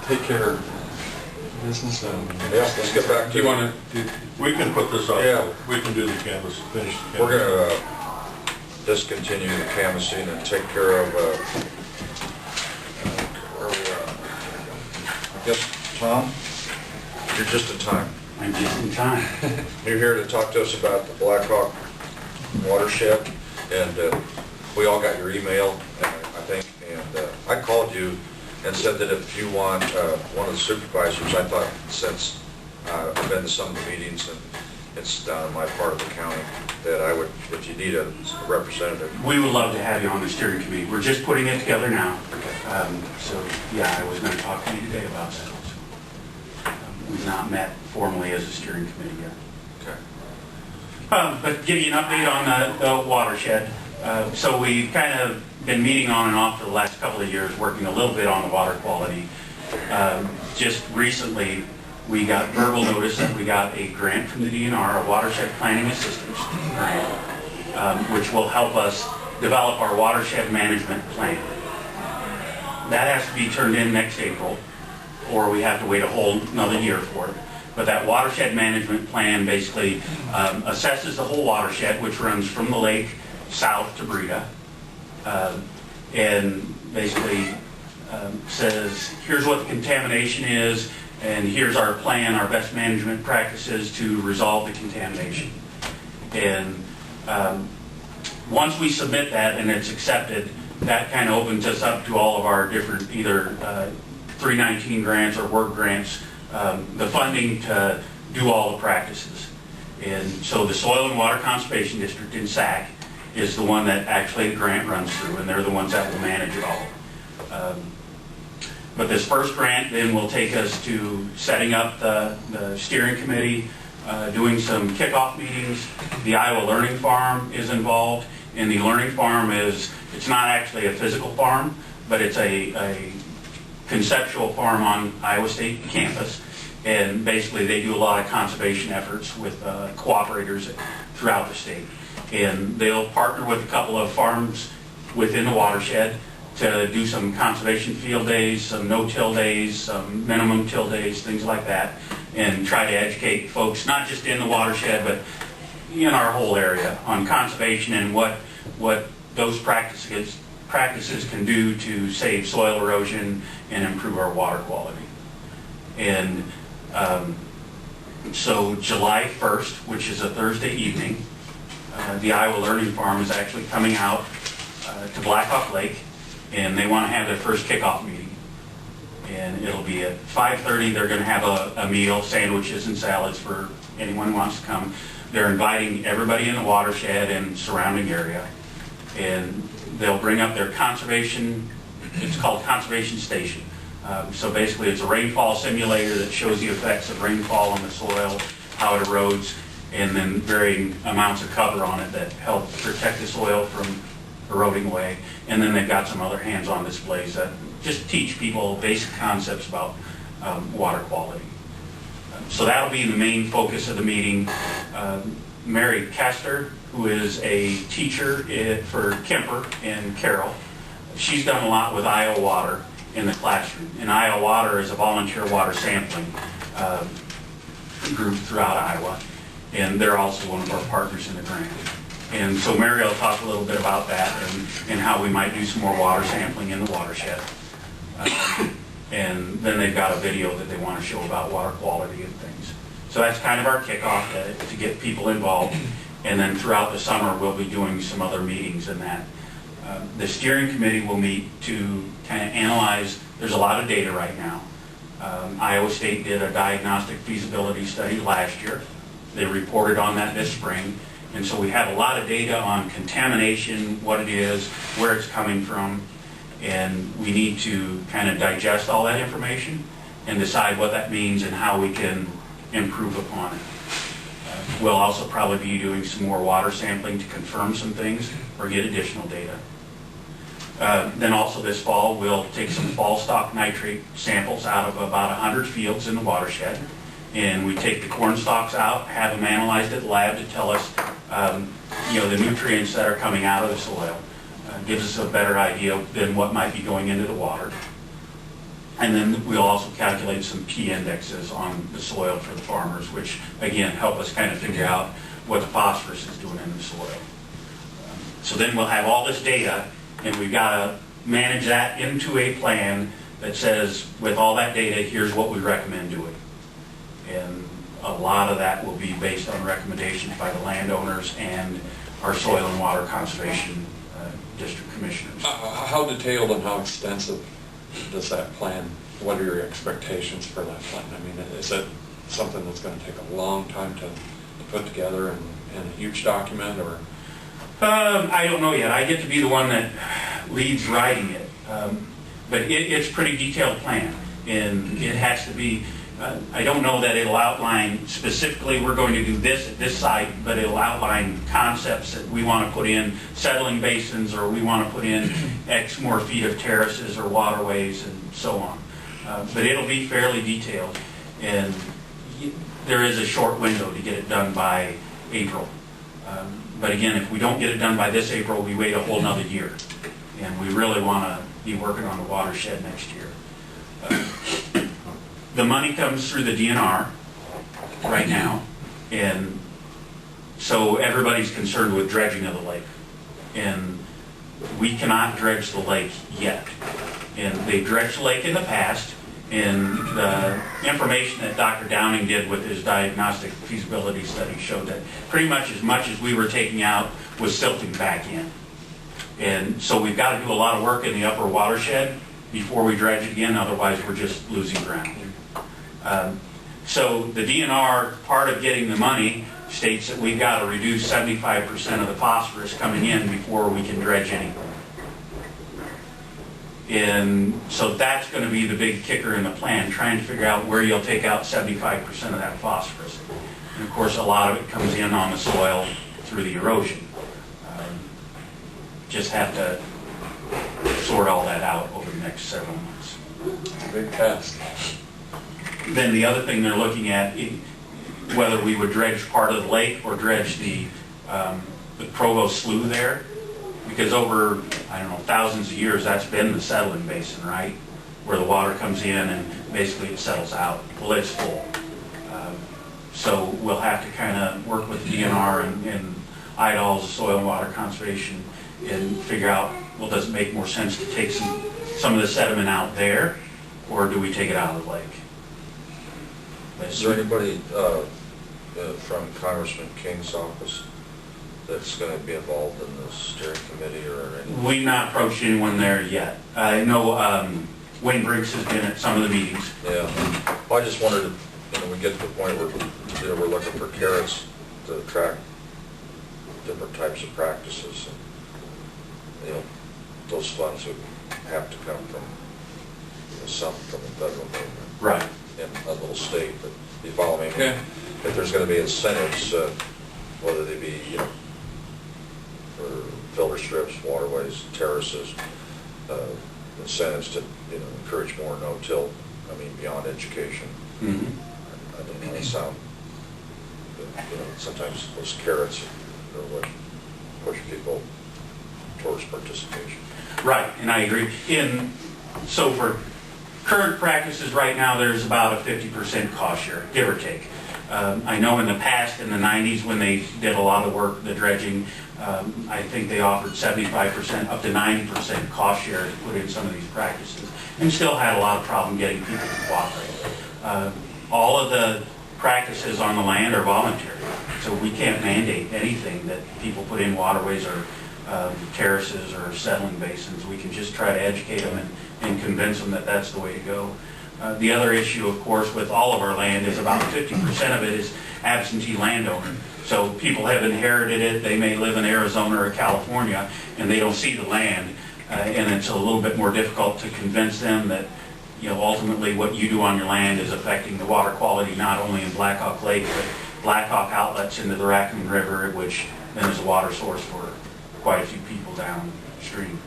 take care of business and... Yeah, let's get back to... Do you want to... We can put this up. Yeah. We can do the canvas, finish the canvas. We're going to discontinue the canvassing and take care of... where are we at? I guess, Tom, you're just in time. I'm just in time. You're here to talk to us about the Blackhawk watershed, and we all got your email, I think, and I called you and said that if you want one of the supervisors, I thought since I've been to some of the meetings and it's down in my part of the county, that I would, if you need a representative. We would love to have you on the steering committee. We're just putting it together now. So, yeah, I was going to talk to you today about that. We've not met formally as a steering committee yet. Okay. But give you an update on the watershed. So we've kind of been meeting on and off for the last couple of years, working a little bit on the water quality. Just recently, we got verbal notice that we got a grant from the DNR, a watershed planning assistance grant, which will help us develop our watershed management plan. That has to be turned in next April, or we have to wait a whole another year for it. But that watershed management plan basically assesses the whole watershed, which runs from the lake south to Breda, and basically says, here's what the contamination is, and here's our plan, our best management practices to resolve the contamination. And once we submit that and it's accepted, that kind of opens us up to all of our different either 319 grants or work grants, the funding to do all the practices. And so the Soil and Water Conservation District in SAC is the one that actually the grant runs through, and they're the ones that will manage it all. But this first grant then will take us to setting up the steering committee, doing some kickoff meetings. The Iowa Learning Farm is involved, and the Learning Farm it's not actually a physical farm, but it's a conceptual farm on Iowa State campus, and basically they do a lot of conservation efforts with cooperators throughout the state, and they'll partner with a couple of farms within the watershed to do some conservation field days, some no-till days, some minimum till days, things like that, and try to educate folks not just in the watershed but in our whole area on conservation and what those practices can do to save soil erosion and improve our water quality. And so July 1st, which is a Thursday evening, the Iowa Learning Farm is actually coming out to Blackhawk Lake, and they want to have their first kickoff meeting. And it'll be at 5:30. They're going to have a meal, sandwiches and salads for anyone who wants to come. They're inviting everybody in the watershed and surrounding area, and they'll bring up their conservation, it's called Conservation Station. So basically it's a rainfall simulator that shows the effects of rainfall on the soil, how it erodes, and then varying amounts of cover on it that help protect the soil from eroding away. And then they've got some other hands-on displays that just teach people basic concepts about water quality. So that'll be the main focus of the meeting. Mary Kester, who is a teacher for Kemper and Carroll, she's done a lot with Iowa Water in the classroom. And Iowa Water is a volunteer water sampling group throughout Iowa, and they're also one of our partners in the grant. And so Mary will talk a little bit about that and how we might do some more water sampling in the watershed. And then they've got a video that they want to show about water quality and things. So that's kind of our kickoff to get people involved. And then throughout the summer, we'll be doing some other meetings in that. The steering committee will meet to kind of analyze, there's a lot of data right now. Iowa State did a diagnostic feasibility study last year. They reported on that this spring. And so we have a lot of data on contamination, what it is, where it's coming from, and we need to kind of digest all that information and decide what that means and how we can improve upon it. We'll also probably be doing some more water sampling to confirm some things or get additional data. Then also this fall, we'll take some fall stock nitrate samples out of about 100 fields in the watershed. And we take the corn stalks out, have them analyzed at the lab to tell us the nutrients that are coming out of the soil. Gives us a better idea than what might be going into the water. And then we'll also calculate some P indexes on the soil for the farmers, which again help us kind of figure out what the phosphorus is doing in the soil. So then we'll have all this data, and we've got to manage that into a plan that says, with all that data, here's what we recommend doing. And a lot of that will be based on recommendations by the landowners and our soil and water conservation district commissioners. How detailed and how extensive does that plan? What are your expectations for that plan? I mean, is it something that's going to take a long time to put together in a huge document, or? I don't know yet. I get to be the one that leads writing it. But it's a pretty detailed plan, and it has to be, I don't know that it'll outline specifically we're going to do this at this site, but it'll outline concepts that we want to put in settling basins, or we want to put in X more feet of terraces or waterways and so on. But it'll be fairly detailed, and there is a short window to get it done by April. But again, if we don't get it done by this April, we wait a whole nother year. And we really want to be working on the watershed next year. The money comes through the DNR right now, and so everybody's concerned with dredging of the lake. And we cannot dredge the lake yet. And they dredged the lake in the past, and the information that Dr. Downing did with his diagnostic feasibility study showed that pretty much as we were taking out was silting back in. And so we've got to do a lot of work in the upper watershed before we dredge it again, otherwise we're just losing ground. So the DNR, part of getting the money, states that we've got to reduce 75% of the phosphorus coming in before we can dredge anything. And so that's going to be the big kicker in the plan, trying to figure out where you'll take out 75% of that phosphorus. And of course, a lot of it comes in on the soil through the erosion. Just have to sort all that out over the next several months. Big task. Then the other thing they're looking at, whether we would dredge part of the lake or dredge the Provost Slough there, because over, I don't know, thousands of years, that's been the settling basin, right? Where the water comes in and basically it settles out. Well, it's full. So we'll have to kind of work with the DNR and IDALS, Soil and Water Conservation, and figure out, well, does it make more sense to take some of the sediment out there, or do we take it out of the lake? Is there anybody from Congressman King's office that's going to be involved in the steering committee or anything? We've not approached anyone there yet. I know Wayne Briggs has been at some of the meetings. Yeah. Well, I just wondered, we get to the point where we're looking for carrots to attract different types of practices. And, those funds would have to come from some from the federal government. Right. In a little state, but you follow me? Yeah. If there's going to be incentives, whether they be, for filter strips, waterways, terraces, incentives to, encourage more no-till, beyond education. Mm-hmm. I don't know, it sound, sometimes those carrots are what push people towards participation. Right, and I agree. So for current practices right now, there's about a 50% cost share, give or take. I know in the past, in the 90s, when they did a lot of work, the dredging, I think they offered 75%, up to 90% cost share to put in some of these practices, and still had a lot of problem getting people to cooperate. All of the practices on the land are voluntary, so we can't mandate anything that people put in waterways or terraces or settling basins. We can just try to educate them and convince them that that's the way to go. The other issue, of course, with all of our land is about 50% of it is absentee landowner. So people have inherited it. They may live in Arizona or California, and they don't see the land. And it's a little bit more difficult to convince them that, ultimately what you do on your land is affecting the water quality, not only in Black Hawk Lake, but Black Hawk outlets into the Raccoon River, which then is a water source for quite a few people downstream.